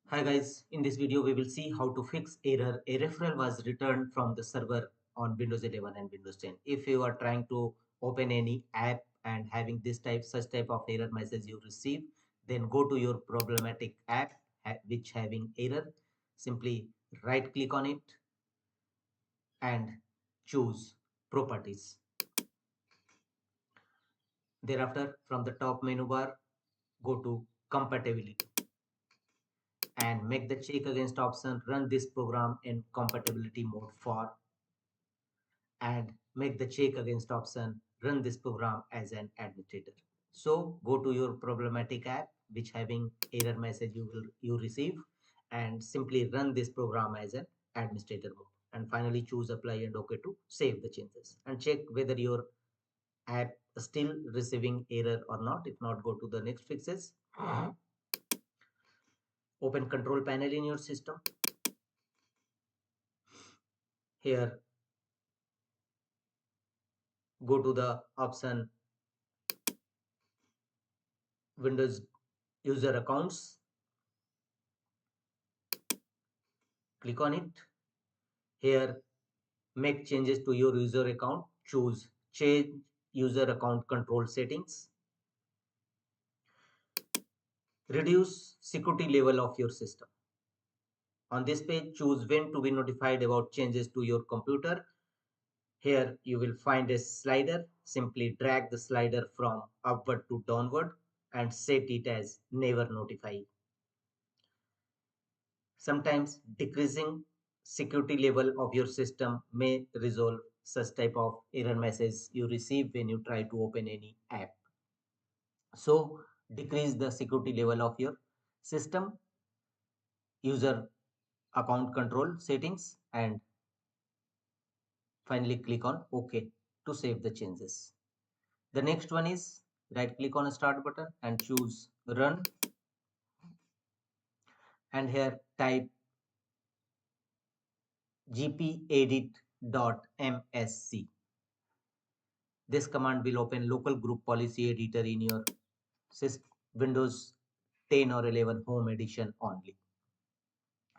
Hi guys, in this video we will see how to fix error. A referral was returned from the server on Windows 11 and Windows 10. If you are trying to open any app and having such type of error message you receive, then go to your problematic app which having error. Simply right click on it and choose properties. Thereafter from the top menu bar, go to compatibility and make the check against option run this program in compatibility mode for and make the check against option run this program as an administrator. So go to your problematic app which having error message you receive and simply run this program as an administrator mode and finally choose apply and OK to save the changes and check whether your app still receiving error or not. If not, go to the next fixes. Open control panel in your system. Here go to the option Windows user accounts, click on it. Here make changes to your user account, choose change user account control settings, reduce security level of your system. On this page, choose when to be notified about changes to your computer. Here you will find a slider. Simply drag the slider from upward to downward and set it as never notify. Sometimes decreasing security level of your system may resolve such type of error message you receive when you try to open any app. So decrease the security level of your system, user account control settings, and finally click on OK to save the changes. The next one is right click on start button and choose run, and here type gpedit.msc. This command will open local group policy editor in your Windows 10 or 11 home edition only.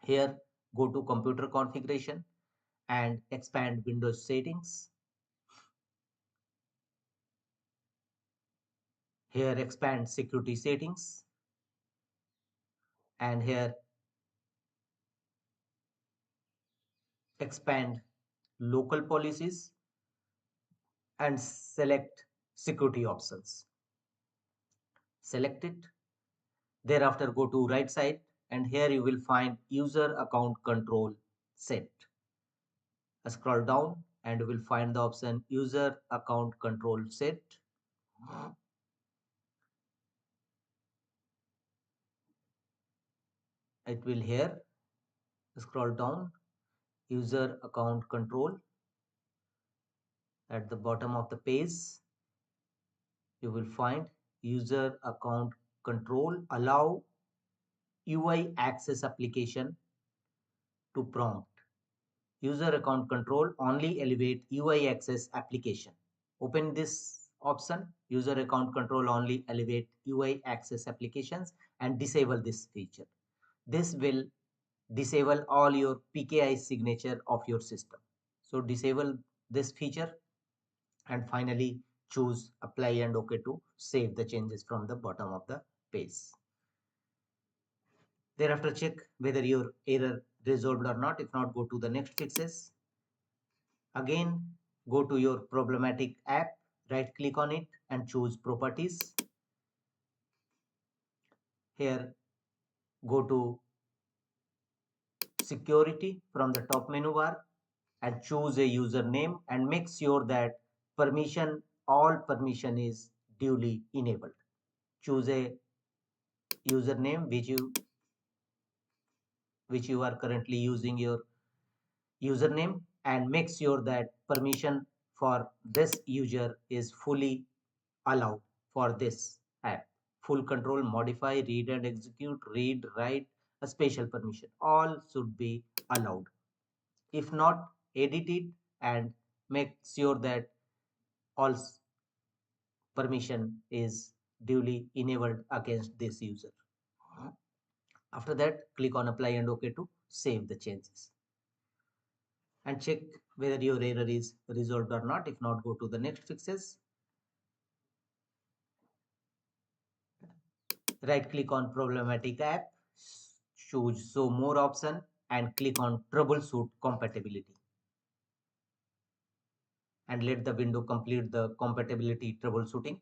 Here go to computer configuration and expand Windows settings. Here expand security settings and here expand local policies and select security options. Select it. Thereafter go to right side and here you will find user account control set. Scroll down and you will find the option user account control set. It will here scroll down user account control. At the bottom of the page you will find user account control allow UI access application to prompt. User account control only elevate UI access application. Open this option user account control only elevate UI access applications and disable this feature. This will disable all your PKI signature of your system. So disable this feature and finally choose apply and OK to save the changes from the bottom of the page. Thereafter check whether your error resolved or not. If not, go to the next fixes. Again, go to your problematic app, right click on it and choose properties. Here go to security from the top menu bar and choose a username and make sure that all permission is duly enabled. Choose a username which you are currently using your username and make sure that permission for this user is fully allowed for this app. Full control, modify, read and execute, read, write, a special permission. All should be allowed. If not, edit it and make sure that all permission is duly enabled against this user. After that, click on apply and OK to save the changes. And check whether your error is resolved or not. If not, go to the next fixes. Right click on problematic app, choose show more option and click on troubleshoot compatibility. And let the window complete the compatibility troubleshooting.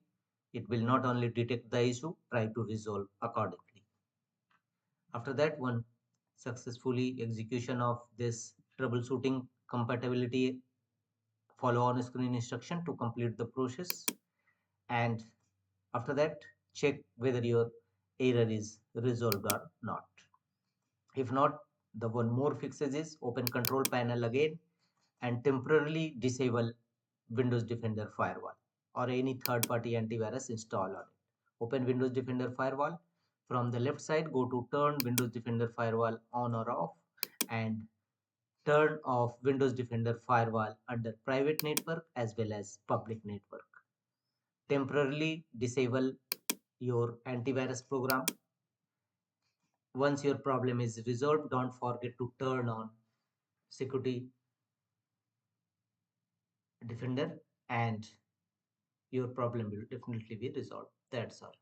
It will not only detect the issue, try to resolve accordingly. After that, one successfully execution of this troubleshooting compatibility, follow on screen instruction to complete the process. And after that, check whether your error is resolved or not. If not, the one more fixes is open control panel again and temporarily disable Windows Defender Firewall or any third-party antivirus install on it. Open Windows Defender Firewall. From the left side, go to turn Windows Defender Firewall on or off and turn off Windows Defender Firewall under private network as well as public network. Temporarily disable your antivirus program. Once your problem is resolved, don't forget to turn on Security Defender and your problem will definitely be resolved. That's all.